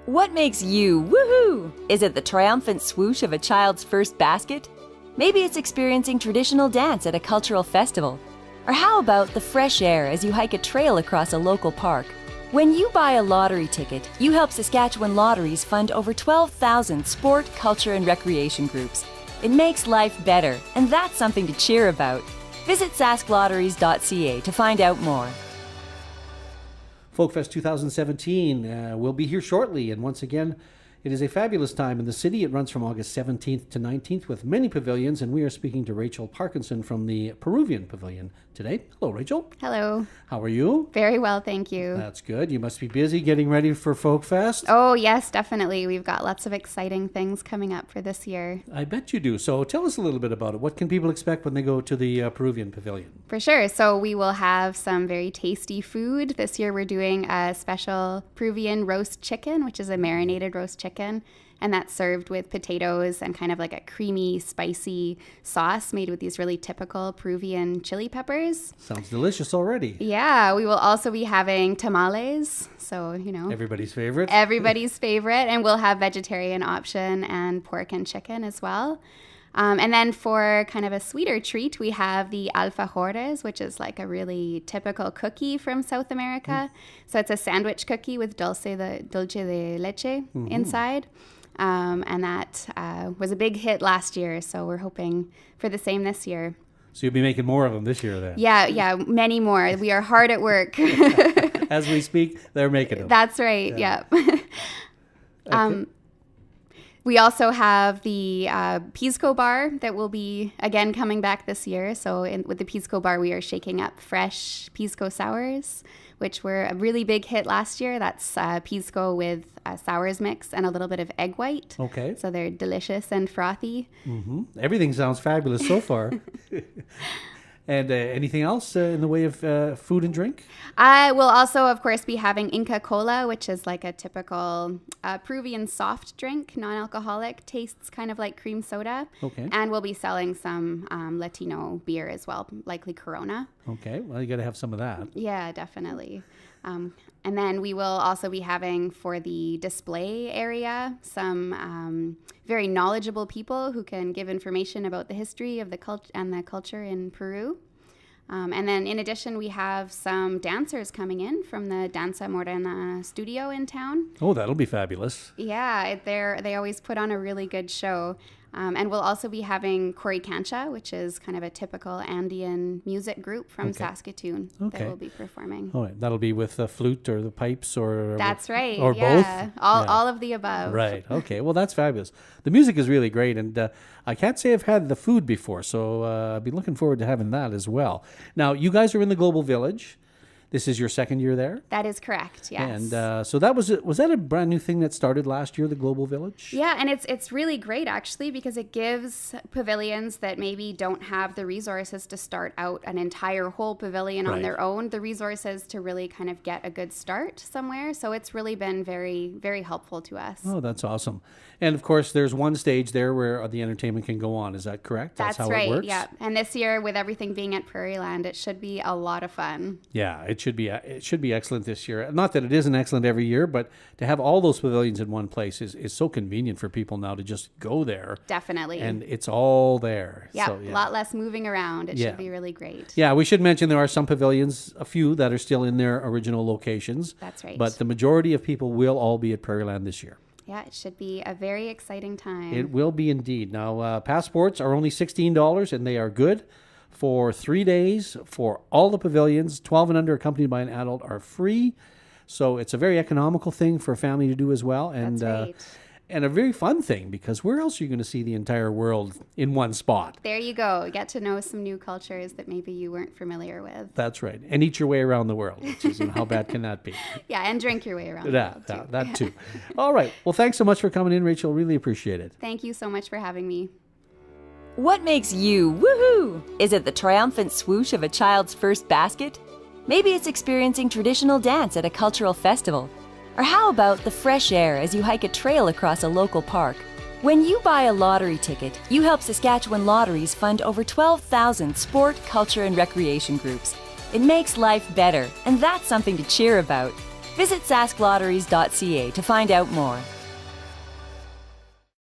What makes you woohoo? Is it the triumphant swoosh of a child's first basket? Maybe it's experiencing traditional dance at a cultural festival. Or how about the fresh air as you hike a trail across a local park? When you buy a lottery ticket, you help Saskatchewan Lotteries fund over 12,000 sport, culture, and recreation groups. It makes life better, and that's something to cheer about. Visit sasklotteries.ca to find out more. Folkfest 2017 will be here shortly, and once again, it is a fabulous time in the city. It runs from August 17th to 19th with many pavilions, and we are speaking to Rachel Parkinson from the Peruvian Pavilion today. Hello, Rachel. Hello. How are you? Very well, thank you. That's good. You must be busy getting ready for Folkfest. Oh, yes, definitely. We've got lots of exciting things coming up for this year. I bet you do. So tell us a little bit about it. What can people expect when they go to the Peruvian Pavilion? For sure. So we will have some very tasty food. This year we're doing a special Peruvian roast chicken, which is a marinated roast chicken. And that's served with potatoes and kind of like a creamy, spicy sauce made with these really typical Peruvian chili peppers. Sounds delicious already. Yeah, we will also be having tamales. So, everybody's favorite. Everybody's favorite. And we'll have vegetarian option and pork and chicken as well. And then for kind of a sweeter treat, we have the alfajores, which is like a really typical cookie from South America. So it's a sandwich cookie with dulce de leche inside. And that was a big hit last year, so we're hoping for the same this year. So you'll be making more of them this year then? Yeah, many more. We are hard at work. As we speak, they're making them. That's right, yeah. Okay. We also have the Pisco bar that will be, again, coming back this year. So with the Pisco bar, we are shaking up fresh Pisco sours, which were a really big hit last year. That's Pisco with sours mix and a little bit of egg white. Okay. So they're delicious and frothy. Mm-hmm. Everything sounds fabulous so far. And anything else in the way of food and drink? We'll also, of course, be having Inca Cola, which is like a typical Peruvian soft drink, non-alcoholic, tastes kind of like cream soda. Okay. And we'll be selling some Latino beer as well, likely Corona. Okay, well, you got to have some of that. Yeah, definitely. And then we will also be having for the display area some very knowledgeable people who can give information about the history of the culture in Peru. And then in addition, we have some dancers coming in from the Danza Morena studio in town. Oh, that'll be fabulous. Yeah, they always put on a really good show. And we'll also be having Coricancha, which is kind of a typical Andean music group from Saskatoon that will be performing. All right, that'll be with the flute or the pipes or... That's right, or yeah. both? All of the above. Right, okay, well, that's fabulous. The music is really great, and I can't say I've had the food before, so I'll be looking forward to having that as well. Now, you guys are in the Global Village. This is your second year there? That is correct, yes. And so that was that a brand new thing that started last year, the Global Village? Yeah, and it's really great actually because it gives pavilions that maybe don't have the resources to start out an entire whole pavilion on their own, the resources to really kind of get a good start somewhere. So it's really been very, very helpful to us. Oh, that's awesome. And of course, there's one stage there where the entertainment can go on. Is that correct? That's how right, it works? yeah. And this year, with everything being at Prairie Land, it should be a lot of fun. Yeah, it should be excellent this year. Not that it isn't excellent every year, but to have all those pavilions in one place is so convenient for people now to just go there. Definitely. And it's all there. Yeah, So, a lot less moving around. It should be really great. Yeah, we should mention there are some pavilions, a few that are still in their original locations. That's right. But the majority of people will all be at Prairie Land this year. Yeah, it should be a very exciting time. It will be indeed. Now, passports are only $16, and they are good for 3 days for all the pavilions. 12 and under, accompanied by an adult, are free. So it's a very economical thing for a family to do as well. And, that's right. And a very fun thing, because where else are you going to see the entire world in one spot? There you go. Get to know some new cultures that maybe you weren't familiar with. That's right. And eat your way around the world, which is, how bad can that be? Yeah, and drink your way around the world too. That too. All right. Well, thanks so much for coming in, Rachel. Really appreciate it. Thank you so much for having me. What makes you woohoo? Is it the triumphant swoosh of a child's first basket? Maybe it's experiencing traditional dance at a cultural festival. Or how about the fresh air as you hike a trail across a local park? When you buy a lottery ticket, you help Saskatchewan Lotteries fund over 12,000 sport, culture, and recreation groups. It makes life better, and that's something to cheer about. Visit sasklotteries.ca to find out more.